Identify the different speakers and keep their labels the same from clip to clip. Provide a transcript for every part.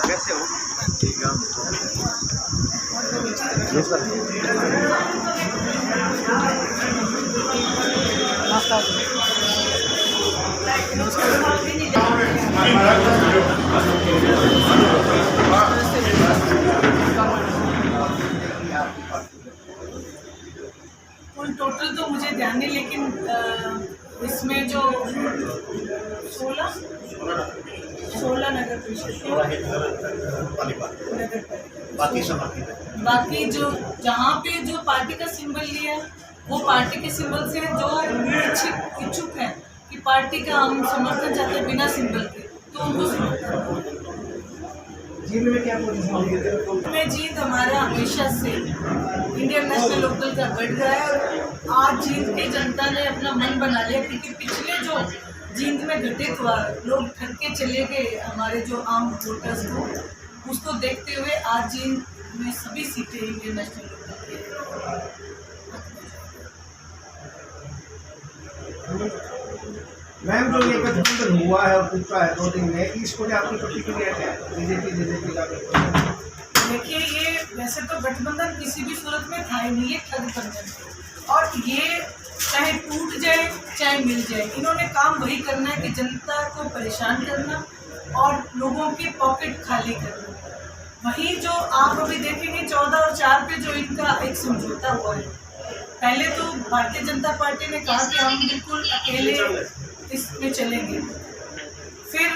Speaker 1: कैसे हो? ठीक है।
Speaker 2: कुल टोटल तो मुझे ध्यान नहीं, लेकिन इसमें जो 16 नगर परिषद बाकी जो जहाँ पे जो पार्टी का सिंबल लिया वो पार्टी के सिंबल से जो इच्छुक है कि पार्टी का हम समर्थन चाहते हैं बिना सिंबल के, तो उनको समर्थन।
Speaker 3: जीत में क्या पोजीशन
Speaker 2: में जीत हमारा हमेशा से इंडियन नेशनल लोकदल का बढ़ रहा है। आज जीत के जनता ने अपना मन बना लिया, क्योंकि पिछले जो जीत में घटित हुआ, लोग थक के चले गए हमारे जो आम वोटर्स को, उसको देखते हुए आज जीत में सभी सीटें इंडियन नेशनल लोकदल के।
Speaker 3: मैम, जो ये गठबंधन हुआ है और टूटा है 2 दिन में, इसको जो आपकी प्रतिक्रिया क्या है? बीजेपी का
Speaker 2: देखिए, ये वैसे तो गठबंधन किसी भी सूरत में था ही नहीं, ये ठगबंधन, और ये चाहे टूट जाए चाहे मिल जाए, इन्होंने काम वही करना है कि जनता को परेशान करना और लोगों की पॉकेट खाली करना। वही जो आप अभी देखेंगे 14 और 4 पे जो इनका एक समझौता हुआ है, पहले तो भारतीय जनता पार्टी ने कहा कि हम बिल्कुल अकेले इसमें चलेंगे, फिर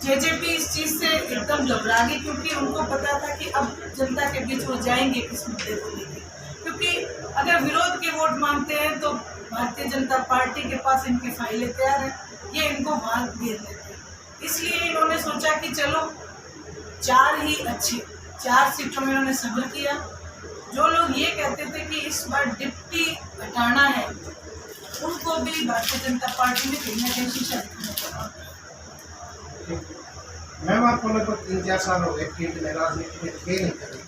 Speaker 2: जेजेपी इस चीज़ से एकदम घबरा गई, क्योंकि उनको पता था कि अब जनता के बीच वो जाएंगे किस मुद्दे को लेकर, क्योंकि अगर विरोध के वोट मांगते हैं तो भारतीय जनता पार्टी के पास इनकी फाइलें तैयार हैं, ये इनको भाग घेर लेते हैं। इसलिए इन्होंने सोचा कि चलो 4 ही अच्छी 4 सीटों में इन्होंने सब्र किया। जो लोग ये कहते थे कि इस बार डिप्टी हटाना है, उनको भी भारतीय जनता पार्टी ने कहीं ना कहीं शीशा दिखाना पड़ा।
Speaker 3: मैम, आपको लगभग 3-4 साल हो गए फील्ड में, राजनीति में थे नहीं कभी,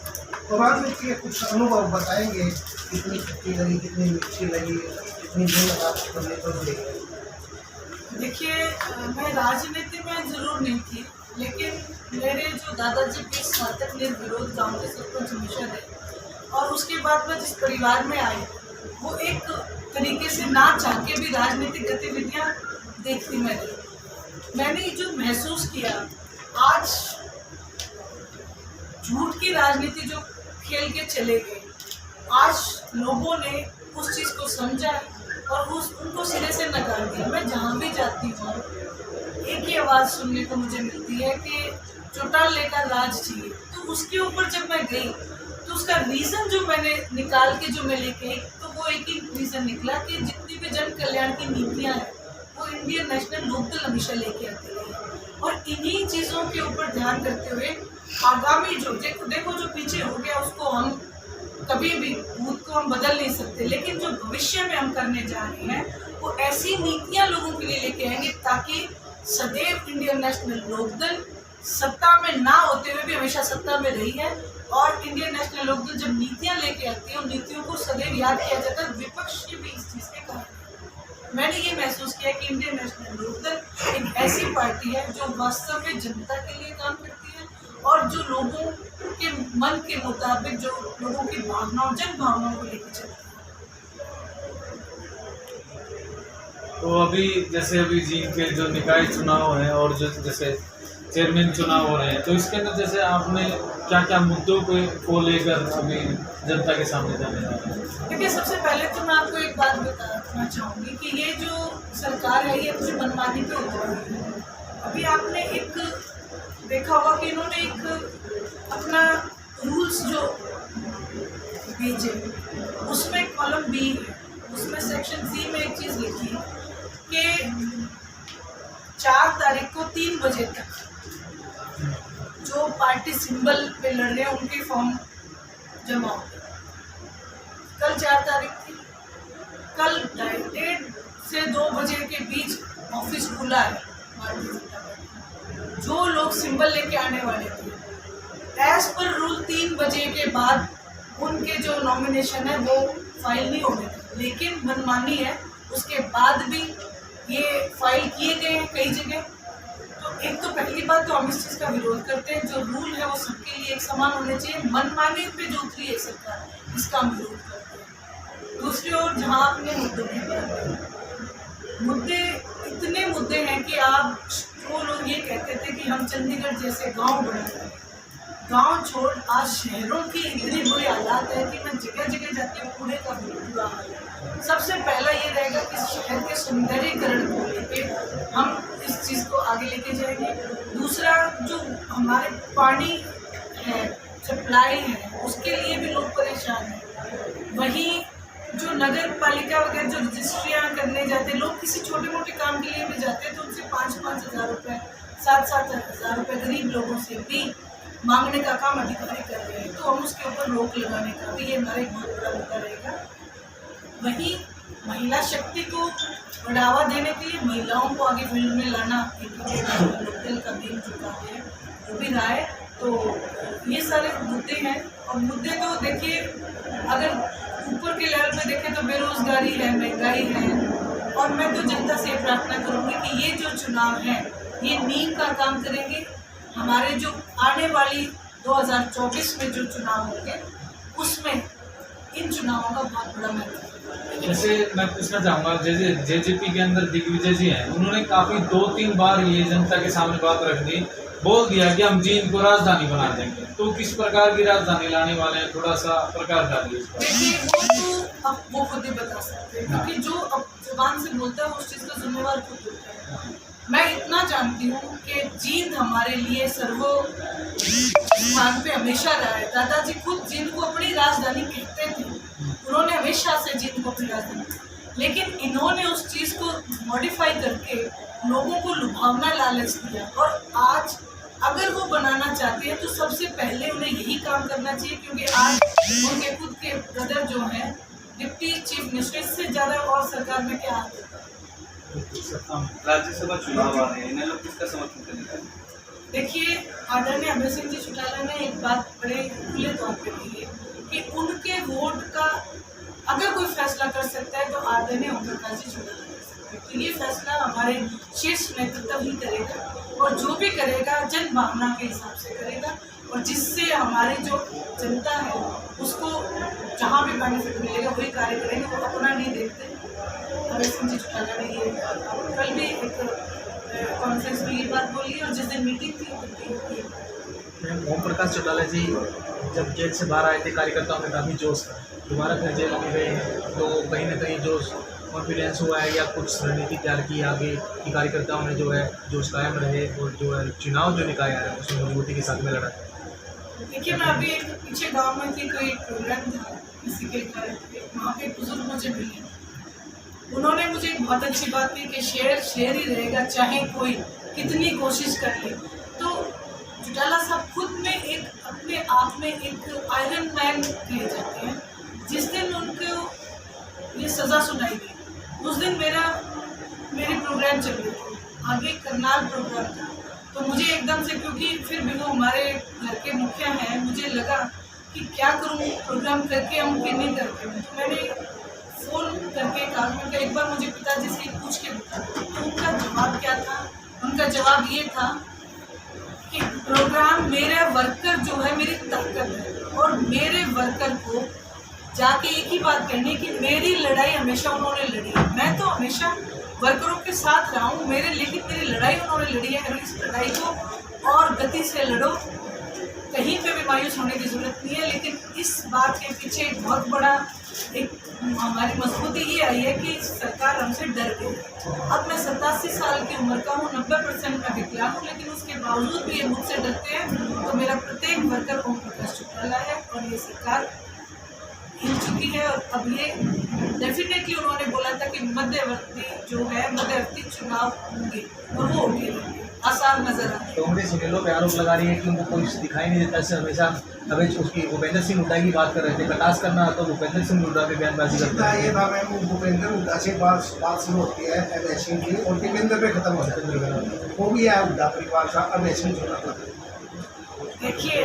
Speaker 3: तो राजनीति के कुछ अनुभव बताएंगे? कितनी छुट्टी लगी, कितनी मिर्ची लगी, कितनी दिन आपको नेतृत्व लगी?
Speaker 2: देखिए, मैं राजनीति में जरूर नहीं थी, लेकिन मेरे जो दादाजी 20 साल तक निर्विरोध गाँव के सरपंच हमेशा रहे, और उसके बाद मैं जिस परिवार में आई, वो एक तरीके से ना चाह के भी राजनीतिक गतिविधियाँ देखती मैं रही। मैंने जो महसूस किया, आज झूठ की राजनीति जो खेल के चले गए, आज लोगों ने उस चीज़ को समझा और उनको सिरे से नकार दिया। मैं जहाँ भी जाती हूँ एक ही आवाज़ सुनने को मुझे मिलती है कि चौटाल लेकर राज चाहिए। तो उसके ऊपर जब मैं गई तो उसका रीज़न जो मैंने निकाल के जो मैं लेके आई, तो वो एक ही रीज़न निकला कि जितनी भी जन कल्याण की नीतियाँ हैं वो इंडियन नेशनल लोकदल हमेशा लेके आती है, और इन्हीं चीज़ों के ऊपर ध्यान करते हुए आगामी जो देखो जो पीछे हो गया उसको हम कभी भी भूत को हम बदल नहीं सकते, लेकिन जो भविष्य में हम करने जा रहे हैं वो ऐसी नीतियाँ लोगों के लिए लेके आएंगे ताकि सदैव इंडियन नेशनल लोकदल सत्ता में ना होते हुए भी हमेशा सत्ता में रही है, और इंडियन नेशनल लोकदल जब नीतियाँ लेके आती है उन नीतियों को सदैव याद किया जाता है। विपक्ष की भी इस चीज़ के कारण मैंने ये महसूस किया कि इंडियन नेशनल लोकदल एक ऐसी पार्टी है जो वास्तव में जनता के लिए काम करती है, और जो लोगों के मन के मुताबिक जो लोगों की भावनाओं जन भावनाओं को लेकर चलती है।
Speaker 4: तो अभी जैसे अभी जीत के जो निकाय चुनाव है और जो जैसे चेयरमैन चुनाव हो रहे हैं, तो इसके अंदर जैसे आपने क्या क्या मुद्दों को लेकर अभी जनता के सामने जाने जा रहे हैं?
Speaker 2: देखिए, सबसे पहले तो मैं आपको एक बात बताना चाहूँगी कि ये जो सरकार है ये अपनी मनमानी पे उतरी है। अभी आपने एक देखा होगा कि इन्होंने एक अपना रूल्स जो भेजे, उसमें कॉलम बी है, उसमें सेक्शन सी में एक चीज़ लिखी कि 4 तारीख को 3 बजे तक जो पार्टी सिंबल पे लड़ रहे हैं उनके फॉर्म जमा हो। कल 4 तारीख थी, कल 1:30 से 2 बजे के बीच ऑफिस खुला है भारतीय जनता पार्टी। जो लोग सिंबल लेके आने वाले थे एज पर रूल 3 बजे के बाद उनके जो नॉमिनेशन है वो फाइल नहीं होने थे, लेकिन मनमानी है उसके बाद भी ये फाइल किए गए हैं कई जगह। तो एक तो पहली बात तो हम इस चीज़ का विरोध करते हैं, जो रूल है वो सबके लिए एक समान होने चाहिए। मनमानी पे जो उतरी है सरकार, इसका हम विरोध करते हैं। दूसरी ओर जहाँ आपने मुद्दों की बात की, मुद्दे इतने मुद्दे हैं कि आप जो लोग ये कहते थे कि हम चंडीगढ़ जैसे गांव बना रहे हैं, गांव छोड़ आज शहरों की इतनी बुरी हालात है कि मैं जगह जगह जाती हूँ, पूरे का बुरा हाल है। सबसे पहला ये रहेगा कि शहर के सौंदर्यीकरण को लेके हम इस चीज़ को आगे लेके जाएंगे। दूसरा, जो हमारे पानी है, सप्लाई है, उसके लिए भी लोग परेशान हैं। वहीं जो नगर पालिका वगैरह जो रजिस्ट्रियाँ करने जाते हैं लोग, किसी छोटे मोटे काम के लिए भी जाते हैं तो उनसे 5-5 हज़ार रुपये, 7-7 हज़ार रुपये गरीब लोगों से भी मांगने का काम अधिकारी कर रहे हैं। तो हम उसके ऊपर रोक लगाने का भी ये हमारा एक बहुत बड़ा मुद्दा रहेगा। वहीं महिला शक्ति को बढ़ावा देने के लिए महिलाओं को आगे फील्ड में लाना लोकल का दिन चुका है, वो भी रहा है। तो ये सारे मुद्दे हैं, और मुद्दे तो देखिए अगर ऊपर के लेवल पे देखें तो बेरोजगारी है, महंगाई है, और मैं तो जनता से प्रार्थना करूँगी कि ये जो चुनाव है ये नींव का काम करेंगे। हमारे जो आने वाली 2024 में जो चुनाव होंगे उसमें इन चुनावों का बहुत बड़ा महत्व है।
Speaker 4: जैसे मैं पूछना चाहूँगा, जैसे जेजेपी के अंदर दिग्विजय जी हैं, उन्होंने काफ़ी 2-3 बार ये जनता के सामने बात रख दी, बोल दिया कि हम जींद को राजधानी बना देंगे। तो किस प्रकार की राजधानी लाने वाले हैं, थोड़ा सा प्रकार डालिए इस पर।
Speaker 2: देखिए वो तो अब वो खुद ही बता सकते हैं, क्योंकि जो अब जुबान से बोलता है उस चीज़ का जिम्मेवार खुद होता है। मैं इतना जानती हूँ कि जींद हमारे लिए सर्वो स्थान पे हमेशा रहा है। दादाजी खुद जींद को अपनी राजधानी कहते थे, उन्होंने हमेशा से जींद को अपनी राजधानी, लेकिन इन्होंने उस चीज़ को मॉडिफाई करके लोगों को लुभावना लालच दिया। और आज अगर वो बनाना चाहते हैं तो सबसे पहले उन्हें यही काम करना चाहिए, क्योंकि आज उनके खुद के ब्रदर जो हैं डिप्टी चीफ मिनिस्टर, इससे ज़्यादा और सरकार में क्या हाल होता है।
Speaker 1: राज्यसभा चुनाव आ रहे हैं, इन्हें लोग किसका समर्थन करेंगे?
Speaker 2: देखिए आदरणीय अभय सिंह जी चौटाला ने एक बात बड़े खुले तौर पे की है कि उनके वोट का अगर कोई फैसला कर सकता है तो आदरणीय ओम प्रकाश जी चौटाला कर सकते हैं। तो ये फैसला हमारे शीर्ष नेतृत्व ही करेगा, और जो भी करेगा जन भावना के हिसाब से करेगा, और जिससे हमारी जो जनता है उसको जहाँ भी बेनिफिट मिलेगा वही कार्य करेंगे। वो अपना नहीं देखते। अभय सिंह जी चौटाला ने ये कल भी एक कॉन्फ्रेंस में ये बात बोली, और जिस दिन मीटिंग थी
Speaker 5: ओम प्रकाश चौटाला जी जब जेल से बाहर आए थे, कार्यकर्ताओं में काफ़ी जोश था, दोबारा फिर जेल में गए हैं, तो कहीं ना कहीं जोश कॉन्फिडेंस हुआ है या कुछ रणनीति तैयार की आगे कि कार्यकर्ताओं में जो है जोश कायम रहे, और जो है चुनाव जो निकाया है उसमें मजबूती के साथ में लड़ा।
Speaker 2: देखिए मैं अभी एक पीछे गांव में थी, कोई प्रोग्राम था किसी के घर पे, वहाँ पे बुजुर्ग मुझे मिले, उन्होंने मुझे एक बहुत अच्छी बात की कि शेर शेर ही रहेगा चाहे कोई कितनी कोशिश कर ले। तो चौटाला साहब खुद में एक अपने आप में एक आयरन मैन कहे जाते हैं। जिस दिन उनको ये सज़ा सुनाई गई उस दिन मेरे प्रोग्राम चल रहे थे, आगे करनाल प्रोग्राम था, तो मुझे एकदम से, क्योंकि फिर भी वो हमारे घर के मुखिया हैं, मुझे लगा कि क्या करूँ, प्रोग्राम करके हम कि नहीं करके। तो मैंने फ़ोन करके कहा, मैं एक बार मुझे पिताजी से पूछ के बता। तो उनका जवाब क्या था? उनका जवाब ये था कि प्रोग्राम मेरा वर्कर जो है मेरी ताकत है, और मेरे वर्कर को जाके एक ही बात कहनी कि मेरी लड़ाई हमेशा उन्होंने लड़ी है, मैं तो हमेशा वर्करों के साथ रहा हूँ, लेकिन मेरी लड़ाई उन्होंने लड़ी है, और इस लड़ाई को और गति से लड़ो, कहीं पे भी मायूस होने की ज़रूरत नहीं है। लेकिन इस बात के पीछे एक बहुत बड़ा एक हमारी मजबूती ये आई है कि सरकार हमसे डर गई। अब मैं 87 साल की उम्र का हूँ, 90% मैं विकलांग हूँ, लेकिन उसके बावजूद भी ये मुझसे डरते हैं। तो मेरा प्रत्येक वर्कर ओम प्रकाश चौटाला है, और ये सरकार हिल चुकी है। और अब ये डेफिनेटली उन्होंने बोला था कि मध्यवर्ती चुनाव होंगे, और वो होंगे, आसान नजर आ रहा है।
Speaker 5: कांग्रेस सुनेलो पे आरोप लगा रही है कि उनको कोई दिखाई नहीं देता, इससे हमेशा अभी उसकी भूपेंद्र सिंह हुड्डा की बात कर रहे थे, कटास करना तो भूपेंद्र सिंह हुड्डा पे बयानबाजी करता है।
Speaker 3: ये था मैम, भूपेंद्र हुड्डा से बात शुरू होती है अभय सिंह की, और देवेंद्र पे खत्म होता है। वो भी है हुड्डा परिवार का, अभय सिंह छोटा।
Speaker 2: देखिए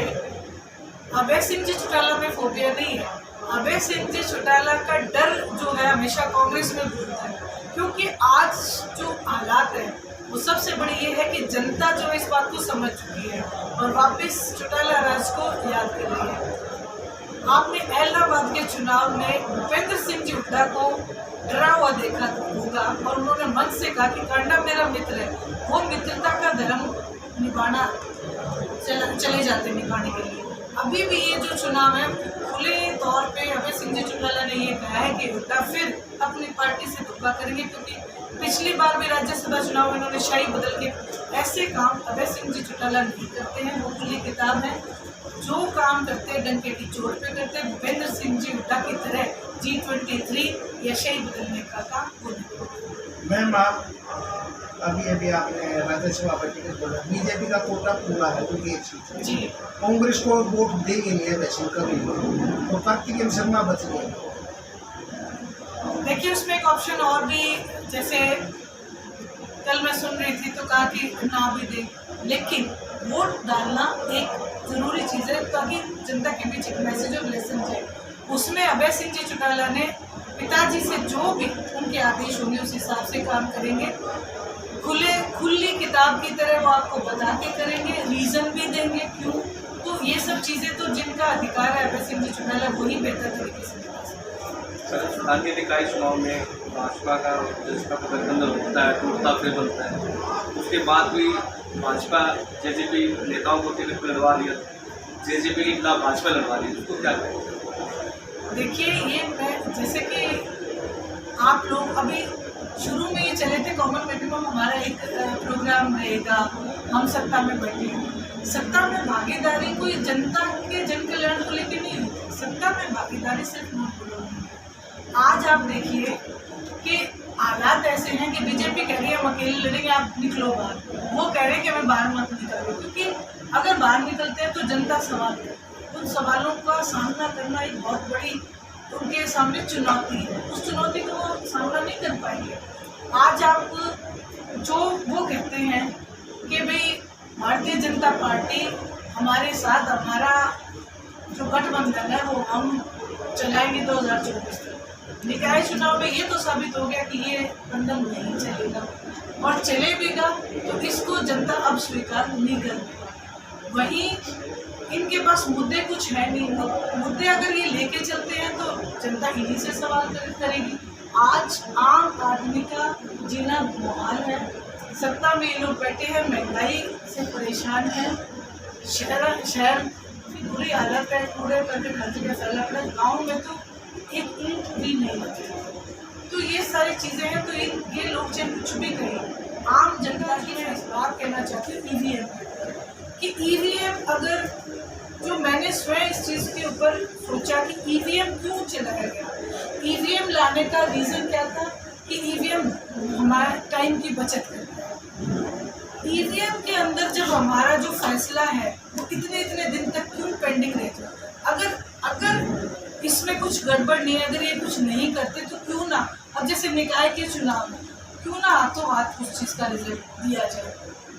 Speaker 2: अभय सिंह जी चौटाला में फोबिया नहीं है। अभय सिंह जी चौटाला का डर जो है हमेशा कांग्रेस में घूमता है, क्योंकि आज जो हालात है वो सबसे बड़ी ये है कि जनता जो इस बात को समझ चुकी है और वापस चौटाला राज को याद कर रही है। आपने इलाहाबाद के चुनाव में भूपेंद्र सिंह जी हुड्डा को डरा हुआ देखा होगा और उन्होंने मन से कहा कि कांडा मेरा मित्र है, वो मित्रता का धर्म निभाना चले जाते निभाने के लिए। अभी भी ये जो चुनाव है खुले तौर पे अभय सिंह जी चौटाला ने ये कहा है कि हुड्डा फिर अपनी पार्टी से धोखा करेंगे, क्योंकि पिछली बार भी राज्यसभा चुनाव में इन्होंने शाही बदल के ऐसे काम अभय सिंह जी चौटाला नहीं करते हैं। वो खुली किताब है, जो काम करते हैं डंके की चोट पे करते हैं। भूपेंद्र सिंह जी हुड्डा की तरह G23 या शाही बदलने का काम वो नहीं।
Speaker 3: मैम आप अभी आपने राज्यसभा पर टिकट बोला, बीजेपी का कोटा पूरा है तो ये चीज है।
Speaker 2: जी
Speaker 3: कांग्रेस को वोट देंगे नहीं वैसे कभी, तो कार्तिकेय शर्मा बच गए।
Speaker 2: देखिए उसमें एक ऑप्शन और भी, जैसे कल मैं सुन रही थी तो कहा कि ना भी दे, लेकिन वोट डालना एक जरूरी चीज़ है ताकि जनता के बीच एक मैसेज और लेसन जाए। उसमें अभय सिंह जी चौटाला ने पिताजी से जो भी उनके आदेश होंगे उस हिसाब से काम करेंगे। खुली किताब की तरह वो आपको बता के करेंगे, रीज़न भी देंगे क्यों। तो ये सब चीज़ें तो जिनका अधिकार है अभय सिंह जी चौटाला वही बेहतर तरीके से बता सकते हैं।
Speaker 1: स्थानीय निकाय चुनाव में भाजपा का जिसका गठबंधन होता है टूटता फिर बनता है, उसके बाद भी भाजपा जेजेपी नेताओं को टिकट लड़वा लिया, जेजेपी के खिलाफ भाजपा लड़वा रही है, उसको क्या करेंगे?
Speaker 2: देखिए ये मैं जैसे कि आप लोग अभी शुरू में ये चले थे कॉमन मिनिमम हमारा एक प्रोग्राम रहेगा, हम सत्ता में बैठे। सत्ता में भागीदारी कोई जनता के जन कल्याण को लेकर नहीं होती, सत्ता में भागीदारी सिर्फ नोट बोलो। आज आप देखिए कि हालात ऐसे हैं कि बीजेपी कह रही है हम अकेले लड़ेंगे, आप निकलो बाहर। वो कह रहे हैं कि मैं बाहर मत निकलो, क्योंकि अगर बाहर निकलते हैं तो जनता सवाल है, उन सवालों का सामना करना एक बहुत बड़ी उनके सामने चुनौती है। उस चुनौती को वो सामना नहीं कर पाएंगे। आज आप जो वो कहते हैं कि भाई भारतीय जनता पार्टी हमारे साथ, हमारा जो गठबंधन है वो हम चलाएंगे 2024 तक। निकाय चुनाव में ये तो साबित हो गया कि ये बंधन नहीं चलेगा, और चलेगा तो इसको जनता अब स्वीकार नहीं करेगी। वहीं इनके पास मुद्दे कुछ है नहीं, मुद्दे अगर ये लेके चलते हैं तो जनता इन्हीं से सवाल करेगी। आज आम आदमी का जीना मुहाल है, सत्ता में ये लोग बैठे हैं, महंगाई से परेशान है, शहर की बुरी हालत है, कूड़े करके हर जगह फैला पड़ा है, गाँव में तो एक ईंट भी नहीं लगी। तो ये सारी चीज़ें हैं, तो ये लोग चाहे कुछ भी करें, आम जनता की मैं इस बात कहना चाहती हूँ ईवीएम कि ईवीएम अगर जो मैंने स्वयं इस चीज़ के ऊपर सोचा कि ईवीएम क्यों चलाया गया। ईवीएम लाने का रीज़न क्या था कि ईवीएम हमारे टाइम की बचत करता है। ईवीएम के अंदर जब हमारा जो फैसला है वो इतने दिन तक क्यों पेंडिंग रह जाता है। अगर इसमें कुछ गड़बड़ नहीं है, अगर ये कुछ नहीं करते तो क्यों ना, अब जैसे निकाय के चुनाव में क्यों ना हाथों हाथ उस चीज़ का रिजल्ट दिया जाए,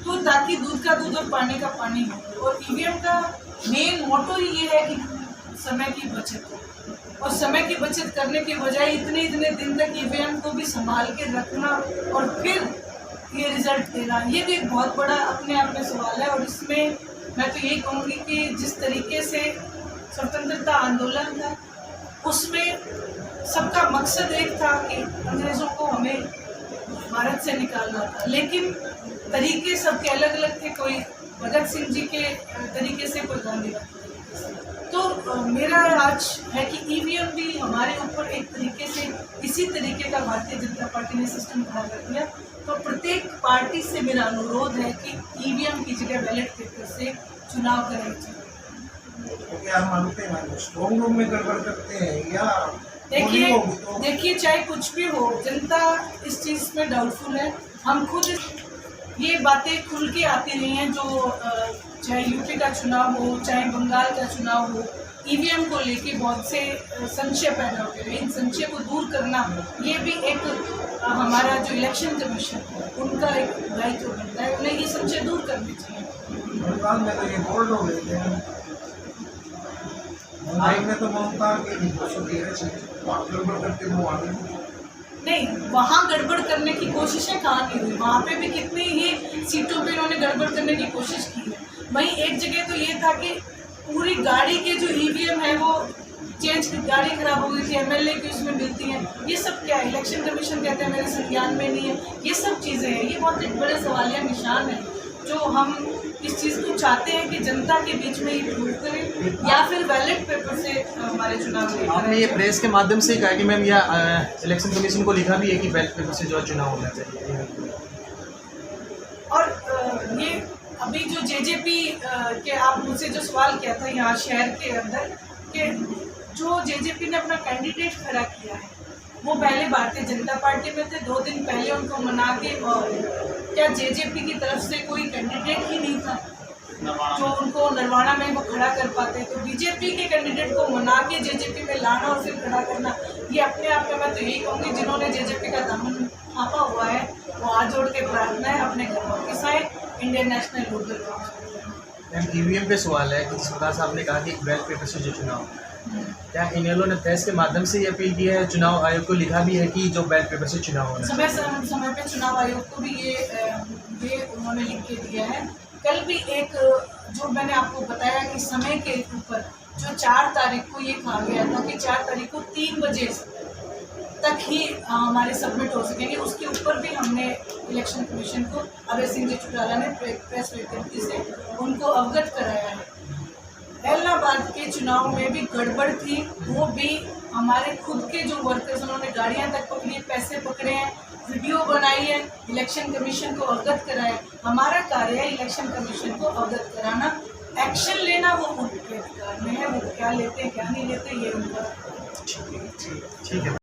Speaker 2: तो ताकि दूध का दूध और पानी का पानी हो। और ईवीएम का मेन मोटो ही ये है कि समय की बचत हो, और समय की बचत करने के बजाय इतने दिन तक ईवीएम को भी संभाल के रखना और फिर ये रिजल्ट देना, ये भी एक बहुत बड़ा अपने आप में सवाल है। और इसमें मैं तो यही कहूँगी कि जिस तरीके से स्वतंत्रता आंदोलन था उसमें सबका मकसद एक था कि अंग्रेज़ों को हमें भारत से निकालना था, लेकिन तरीके सबके अलग अलग थे। कोई भगत सिंह जी के तरीके से, कोई गांधी तो मेरा आज है कि ईवीएम भी हमारे ऊपर एक तरीके से इसी तरीके का भारतीय जनता पार्टी ने सिस्टम खड़ा कर दिया। तो प्रत्येक पार्टी से मेरा अनुरोध है कि ईवीएम की जगह बैलेट पेपर से चुनाव करना चाहिए।
Speaker 3: तो क्या मानते हैं स्ट्रॉन्ग रूम में गड़बड़ करते हैं या
Speaker 2: देखिए चाहे कुछ भी हो, जनता इस चीज़ में डाउटफुल है। हम खुद ये बातें खुल के आती रही हैं, जो चाहे यूपी का चुनाव हो, चाहे बंगाल का चुनाव हो, ईवीएम को लेके बहुत से संशय पैदा होते रहे। इन संशय को दूर करना ये भी एक हमारा जो इलेक्शन कमीशन है उनका एक दायित्व बनता है, उन्हें ये संशय दूर करने चाहिए।
Speaker 3: बंगाल में तो ये बोल्ड हो गए थे। ऑनलाइन में तो ममता के निर्देशों दिए हैं, गड़बड़ करके वो आगे
Speaker 2: नहीं, वहाँ गड़बड़ करने की कोशिशें कहाँ नहीं हुई, वहाँ पे भी कितनी ही सीटों पे इन्होंने गड़बड़ करने की कोशिश की है। वहीं एक जगह तो ये था कि पूरी गाड़ी के जो ईवीएम है वो चेंज, गाड़ी खराब हो गई थी, एमएलए की उसमें मिलती हैं, ये सब क्या है? इलेक्शन कमीशन कहते हैं मेरे संज्ञान में नहीं है, ये सब चीज़ें हैं। ये बहुत एक बड़े सवालिया निशान है जो हम इस चीज़ को चाहते हैं कि जनता के बीच में ये प्रूव करें या फिर बैलेट पेपर से हमारे चुनाव।
Speaker 5: आपने ये प्रेस के माध्यम से कहा कि मैम या इलेक्शन कमीशन को लिखा भी है कि बैलेट पेपर से जो है चुनाव होना चाहिए,
Speaker 2: और ये अभी जो जेजेपी के आप मुझसे जो सवाल किया था यहाँ शहर के अंदर कि जो जेजेपी ने अपना कैंडिडेट खड़ा किया है वो पहले भारतीय जनता पार्टी में थे, 2 दिन पहले उनको मना के, और क्या जेजेपी की तरफ से कोई कैंडिडेट ही नहीं था जो उनको नरवाना में वो खड़ा कर पाते? तो बीजेपी के कैंडिडेट को मना के जेजेपी में लाना और फिर खड़ा करना, ये अपने आप में मैं तो यही कहूँगी जिन्होंने जेजेपी का दामन थापा हुआ है वो हाथ जोड़ के प्रार्थना है अपने घर वापस आए Indian National Lok Dal Congress.
Speaker 5: EVM पे सवाल है कि सरदार साहब ने कहा कि बैलेट पेपर से जो चुनाव, क्या इनेलो ने प्रेस के माध्यम से ये अपील की है, चुनाव आयोग को लिखा भी है कि जो बैलेट पेपर से चुनाव होना
Speaker 2: समय पे चुनाव आयोग को भी ये उन्होंने लिख के दिया है। कल भी एक जो मैंने आपको बताया कि समय के ऊपर जो 4 तारीख को ये कहा गया था कि 4 तारीख को 3 बजे तक ही हमारे सबमिट हो सकेंगे, उसके ऊपर भी हमने इलेक्शन कमीशन को अभय सिंह जी चौटाला ने प्रेस विज्ञप्ति से उनको अवगत कराया है। इलाहाबाद के चुनाव में भी गड़बड़ थी, वो भी हमारे खुद के जो वर्कर्स उन्होंने गाड़ियां तक पकड़ी, पैसे पकड़े हैं, वीडियो बनाई है, इलेक्शन कमीशन को अवगत कराया। हमारा कार्य है इलेक्शन कमीशन को अवगत कराना, एक्शन लेना वो उनके अधिकार में है, वो क्या लेते हैं क्या नहीं लेते ये उनका।
Speaker 5: ठीक है।